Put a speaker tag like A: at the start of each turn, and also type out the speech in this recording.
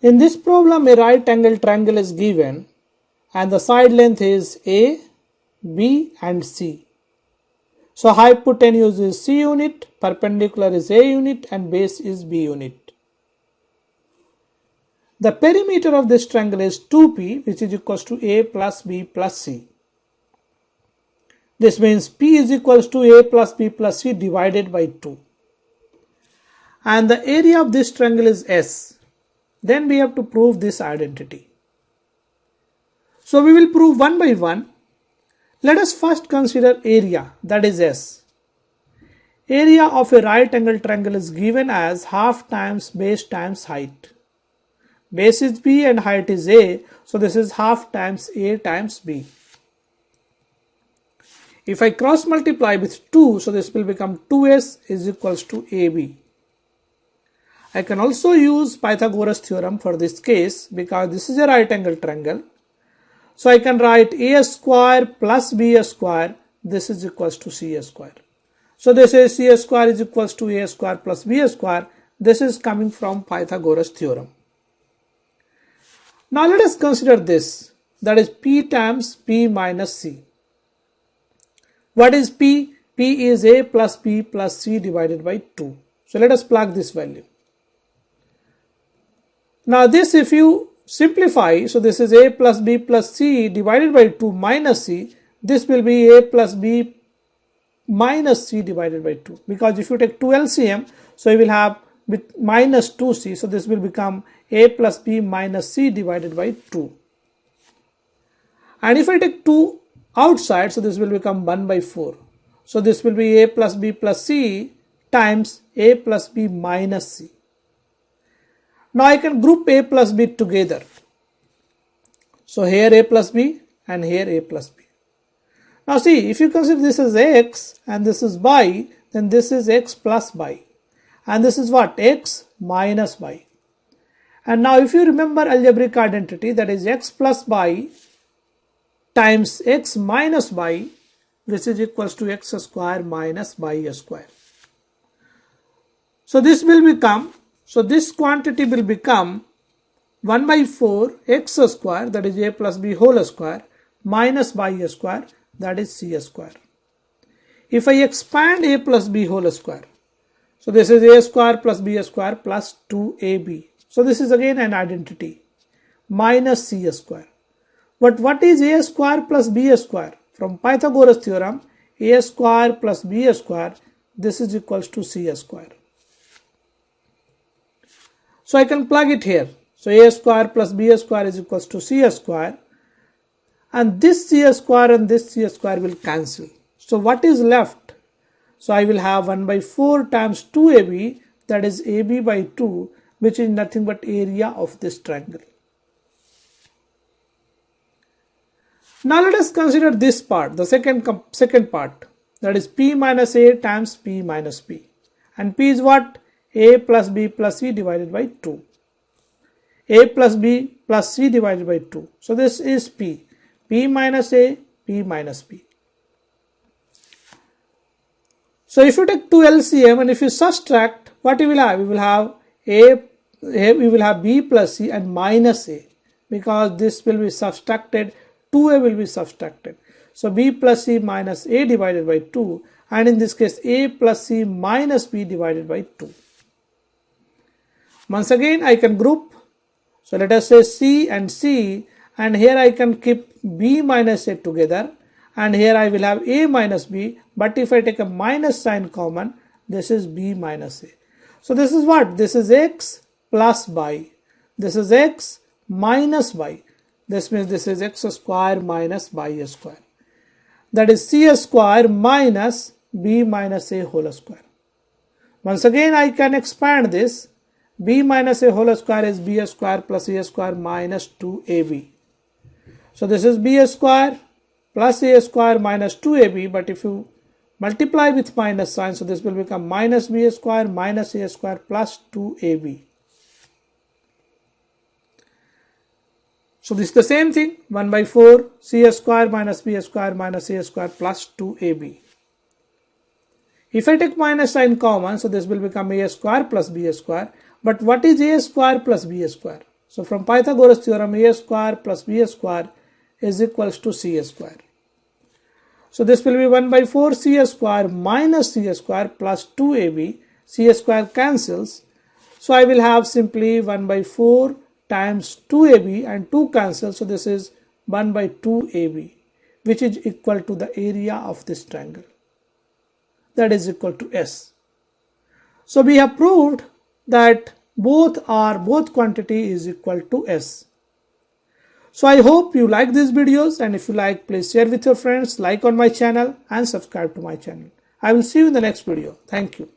A: In this problem, a right angle triangle is given and the side length is A, B and C. So hypotenuse is C unit, perpendicular is A unit and base is B unit. The perimeter of this triangle is 2P, which is equals to A plus B plus C. This means P is equals to A plus B plus C divided by 2. And the area of this triangle is S. Then we have to prove this identity. So we will prove one by one. Let us first consider area, that is S. Area of a right angle triangle is given as half times base times height. Base is B and height is A, so this is half times A times B. If I cross multiply with 2, so this will become 2S is equals to AB. I can also use Pythagoras theorem for this case because this is a right angle triangle. So I can write A square plus B square, this is equals to C square. So this is C square is equals to A square plus B square. This is coming from Pythagoras theorem. Now let us consider this, that is P times P minus C. What is P? P is A plus B plus C divided by 2. So let us plug this value. Now this, if you simplify, so this is A plus B plus C divided by 2 minus C. This will be A plus B minus C divided by 2. Because if you take 2 LCM, so you will have with minus 2C. So this will become A plus B minus C divided by 2. And if I take 2 outside, so this will become 1 by 4. So this will be A plus B plus C times A plus B minus C. Now I can group A plus B together. So here A plus B and here A plus B. Now see, if you consider this as X and this is Y, then this is X plus Y. And this is what? X minus Y. And now if you remember algebraic identity, that is X plus Y times X minus Y, this is equals to X square minus Y square. So this will become, so this quantity will become 1 by 4 X square, that is A plus B whole square, minus Y square, that is C square. If I expand A plus B whole square, so this is A square plus B square plus 2AB. So this is again an identity, minus C square. But what is A square plus B square? From Pythagoras theorem, A square plus B square, this is equals to C square. So I can plug it here. So A square plus B square is equals to C square. And this C square and this C square will cancel. So what is left? So I will have 1 by 4 times 2AB, that is AB by 2, which is nothing but area of this triangle. Now let us consider this part, the second part, that is P minus A times P minus B. And P is what? A plus B plus C divided by 2. A plus B plus C divided by 2. So this is P. P minus A, P minus B. So if you take 2 LCM and if you subtract, what you will have? We will have we will have B plus C and minus A, because this will be subtracted, 2A will be subtracted. So B plus C minus A divided by 2, and in this case A plus C minus B divided by 2. Once again I can group. So let us say C, and here I can keep B minus A together, and here I will have A minus B, but if I take a minus sign common, this is B minus A. So this is what? This is X plus Y. This is X minus Y. This means this is X square minus Y square. That is C square minus B minus A whole square. Once again I can expand this. B minus A whole square is B square plus A square minus 2AB. So this is B square plus A square minus 2AB, but if you multiply with minus sign, so this will become minus B square minus A square plus 2AB. So this is the same thing, 1 by 4 C square minus B square minus A square plus 2AB. If I take minus sign common, so this will become A square plus B square. But what is A square plus B square? So from Pythagoras theorem, a square plus b square is equals to c square. So this will be 1 by 4 c square minus c square plus 2ab. C square cancels. So I will have simply 1 by 4 times 2ab and 2 cancels. So this is 1 by 2ab, which is equal to the area of this triangle. That is equal to S. So we have proved that both quantity is equal to S. So I hope you like these videos, and if you like, please share with your friends, like on my channel and subscribe to my channel. I will see you in the next video. Thank you.